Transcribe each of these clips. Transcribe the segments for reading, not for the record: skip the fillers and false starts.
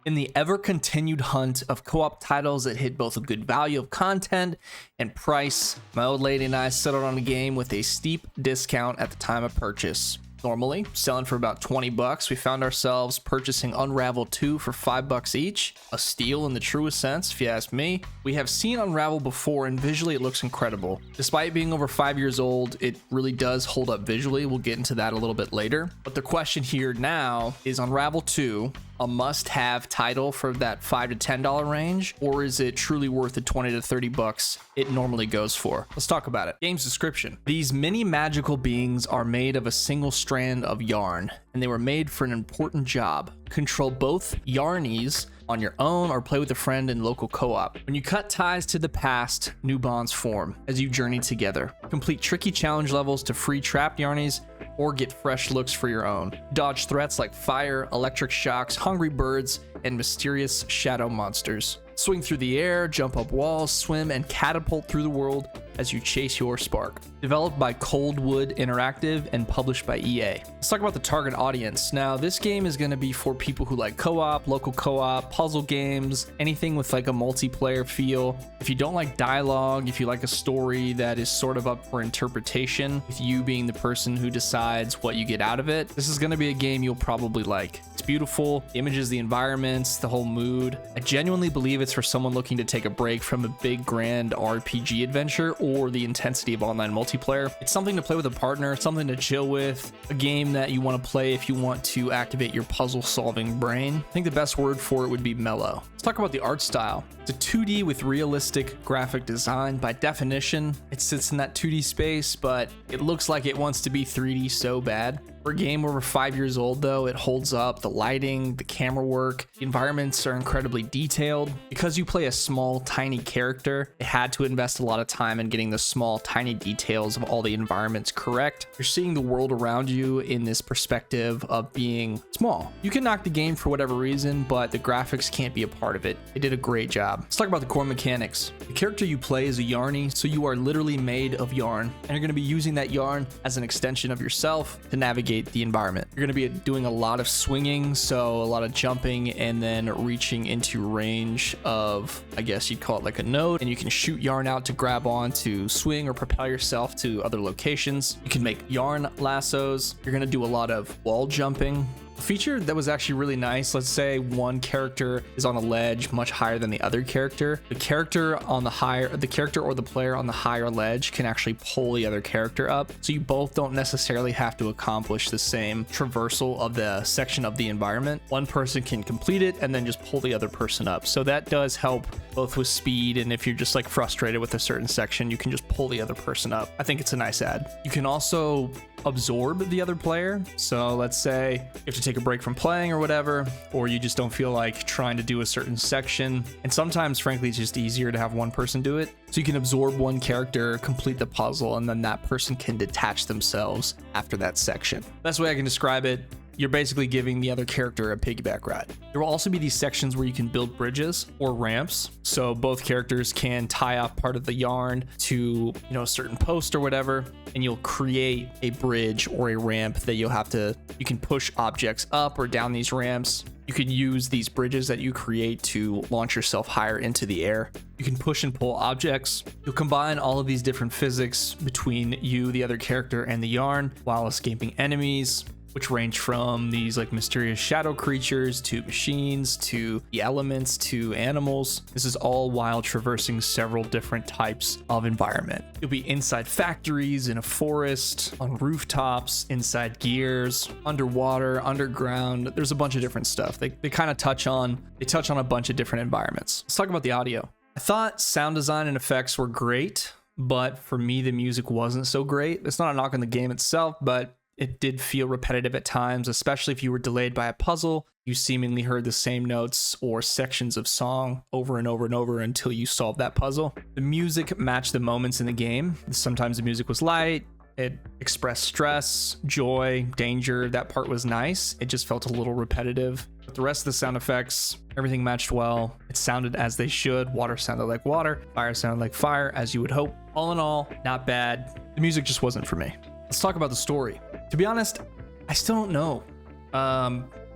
In the ever-continued hunt of co-op titles that hit both a good value of content and price, my old lady and I settled on a game with a steep discount at the time of purchase. Normally selling for about 20 bucks, we found ourselves purchasing Unravel 2 for 5 bucks each. A steal in the truest sense, if you ask me. We have seen Unravel before and visually it looks incredible. Despite being over 5 years old, it really does hold up visually. We'll get into that a little bit later. But the question here now is Unravel 2 a must-have title for that $5 to $10 range, or is it truly worth the 20 to 30 bucks it normally goes for? Let's talk about it. Game's description. These mini magical beings are made of a single strand of yarn, and they were made for an important job. Control both yarnies on your own or play with a friend in local co-op. When you cut ties to the past, new bonds form as you journey together. Complete tricky challenge levels to free trapped yarnies or get fresh looks for your own. Dodge threats like fire, electric shocks, hungry birds, and mysterious shadow monsters. Swing through the air, jump up walls, swim, and catapult through the world as you chase your spark. Developed by Coldwood Interactive and published by EA. Let's talk about the target audience. Now, this game is going to be for people who like co-op, local co-op, puzzle games, anything with like a multiplayer feel. If you don't like dialogue, if you like a story that is sort of up for interpretation, with you being the person who decides what you get out of it, this is going to be a game you'll probably like. It's beautiful, the images, the environments, the whole mood. I genuinely believe it's for someone looking to take a break from a big grand RPG adventure or the intensity of online multiplayer. It's something to play with a partner, something to chill with, a game that you want to play if you want to activate your puzzle solving brain. I think the best word for it would be mellow. Let's talk about the art style. It's a 2D with realistic graphic design. By definition, it sits in that 2D space, but it looks like it wants to be 3D so bad. For a game over 5 years old though, it holds up. The lighting, the camera work, the environments are incredibly detailed. Because you play a small, tiny character, it had to invest a lot of time in getting the small, tiny details of all the environments correct. You're seeing the world around you in this perspective of being small. You can knock the game for whatever reason, but the graphics can't be a part of it. They did a great job. Let's talk about the core mechanics. The character you play is a yarny, so you are literally made of yarn, and you're going to be using that yarn as an extension of yourself to navigate the environment. You're going to be doing a lot of swinging, so a lot of jumping and then reaching into range of, I guess you'd call it like a node, and you can shoot yarn out to grab on to swing or propel yourself to other locations. You can make yarn lassos. You're going to do a lot of wall jumping. A feature that was actually really nice, let's say one character is on a ledge much higher than the other character. The character or the player on the higher ledge can actually pull the other character up. So you both don't necessarily have to accomplish the same traversal of the section of the environment. One person can complete it and then just pull the other person up. So that does help both with speed, and if you're just like frustrated with a certain section, you can just pull the other person up. I think it's a nice add. You can also absorb the other player. So let's say you have to take a break from playing or whatever, or you just don't feel like trying to do a certain section. And sometimes, frankly, it's just easier to have one person do it. So you can absorb one character, complete the puzzle, and then that person can detach themselves after that section. That's the way I can describe it. You're basically giving the other character a piggyback ride. There will also be these sections where you can build bridges or ramps. So both characters can tie off part of the yarn to, a certain post or whatever, and you'll create a bridge or a ramp that you can push objects up or down these ramps. You can use these bridges that you create to launch yourself higher into the air. You can push and pull objects. You'll combine all of these different physics between you, the other character, and the yarn while escaping enemies, which range from these like mysterious shadow creatures to machines to the elements to animals. This is all while traversing several different types of environment. You'll be inside factories, in a forest, on rooftops, inside gears, underwater, underground. There's a bunch of different stuff. They kind of touch on a bunch of different environments. Let's talk about the audio. I thought sound design and effects were great, but for me, the music wasn't so great. It's not a knock on the game itself, but it did feel repetitive at times, especially if you were delayed by a puzzle. You seemingly heard the same notes or sections of song over and over and over until you solved that puzzle. The music matched the moments in the game. Sometimes the music was light. It expressed stress, joy, danger. That part was nice. It just felt a little repetitive. But the rest of the sound effects, everything matched well. It sounded as they should. Water sounded like water. Fire sounded like fire, as you would hope. All in all, not bad. The music just wasn't for me. Let's talk about the story. To be honest, I still don't know.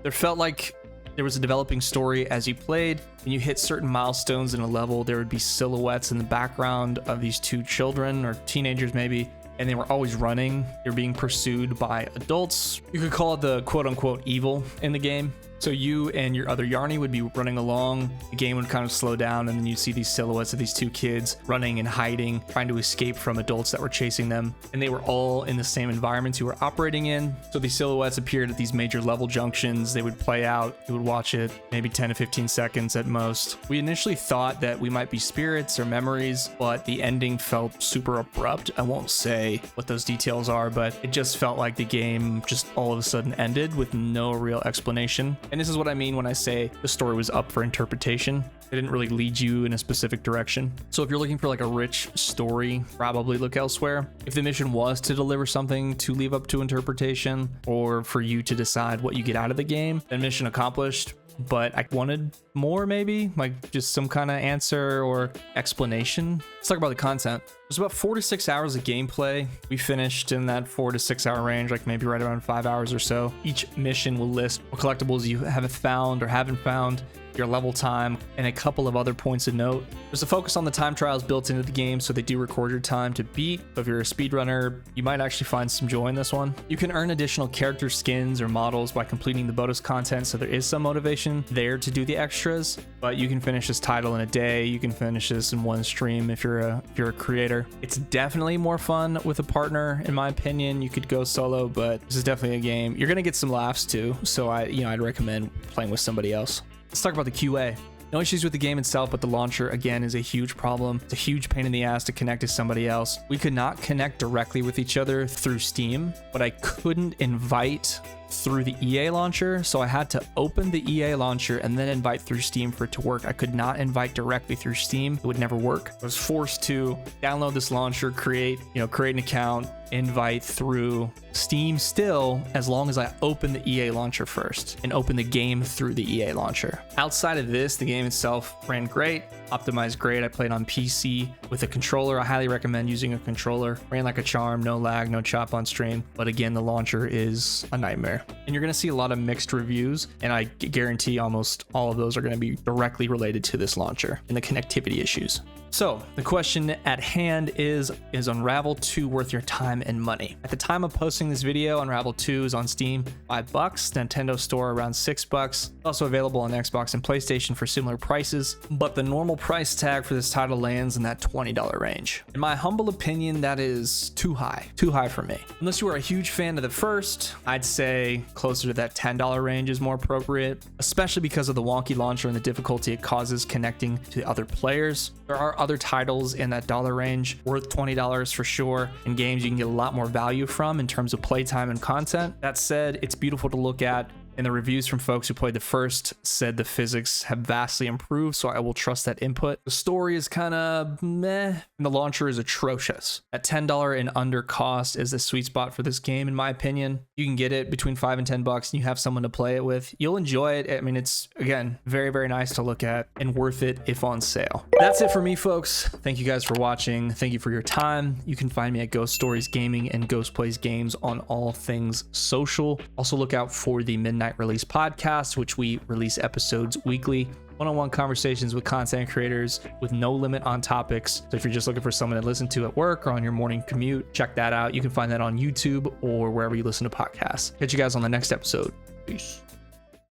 There felt like There was a developing story as you played. When you hit certain milestones in a level, there would be silhouettes in the background of these two children or teenagers maybe, and they were always running. They're being pursued by adults. You could call it the quote unquote evil in the game. So you and your other Yarny would be running along. The game would kind of slow down, and then you'd see these silhouettes of these two kids running and hiding, trying to escape from adults that were chasing them. And they were all in the same environments you were operating in. So these silhouettes appeared at these major level junctions. They would play out. You would watch it maybe 10 to 15 seconds at most. We initially thought that we might be spirits or memories, but the ending felt super abrupt. I won't say what those details are, but it just felt like the game just all of a sudden ended with no real explanation. And this is what I mean when I say the story was up for interpretation. It didn't really lead you in a specific direction. So if you're looking for like a rich story, probably look elsewhere. If the mission was to deliver something to leave up to interpretation, or for you to decide what you get out of the game, then mission accomplished. But I wanted more, maybe like just some kind of answer or explanation. Let's talk about the content. There's about 4 to 6 hours of gameplay. We finished in that 4 to 6 hour range, like maybe right around 5 hours or so. Each mission will list what collectibles you haven't found or haven't found, your level time, and a couple of other points of note. There's a focus on the time trials built into the game, so they do record your time to beat. So if you're a speedrunner, you might actually find some joy in this one. You can earn additional character skins or models by completing the bonus content, so there is some motivation there to do the extras, but you can finish this title in a day. You can finish this in one stream if you're a creator. It's definitely more fun with a partner, in my opinion. You could go solo, but this is definitely a game you're gonna get some laughs too, so I'd recommend playing with somebody else. Let's talk about the QA. No issues with the game itself, but the launcher, again, is a huge problem. It's a huge pain in the ass to connect to somebody else. We could not connect directly with each other through Steam, but I couldn't invite through the EA launcher, so I had to open the EA launcher and then invite through Steam for it to work. I could not invite directly through Steam. It would never work. I was forced to download this launcher, create an account, invite through Steam still, as long as I open the EA launcher first and open the game through the EA launcher. Outside of this, the game itself ran great, optimized great. I played on PC with a controller. I highly recommend using a controller. Ran like a charm, no lag, no chop on stream. But again, the launcher is a nightmare. And you're going to see a lot of mixed reviews, and I guarantee almost all of those are going to be directly related to this launcher and the connectivity issues. So the question at hand is Unravel 2 worth your time and money? At the time of posting this video, Unravel 2 is on Steam $5, Nintendo Store around $6, also available on Xbox and PlayStation for similar prices, but the normal price tag for this title lands in that $20 range. In my humble opinion, that is too high for me. Unless you are a huge fan of the first, I'd say closer to that $10 range is more appropriate, especially because of the wonky launcher and the difficulty it causes connecting to other players. There are other titles in that dollar range worth $20 for sure, and games you can get a lot more value from in terms of playtime and content. That said, it's beautiful to look at, and the reviews from folks who played the first said the physics have vastly improved, so I will trust that input. The story is kind of meh, and the launcher is atrocious. At $10 and under cost is the sweet spot for this game, in my opinion. You can get it between $5 and $10, and you have someone to play it with. You'll enjoy it. I mean, it's, again, very, very nice to look at and worth it if on sale. That's it for me, folks. Thank you guys for watching. Thank you for your time. You can find me at Ghost Stories Gaming and Ghost Plays Games on all things social. Also look out for the Midnight Release podcast, which we release episodes weekly. One-on-one conversations with content creators with no limit on topics. So if you're just looking for someone to listen to at work or on your morning commute, check that out. You can find that on YouTube or wherever you listen to podcasts. Catch you guys on the next episode. Peace.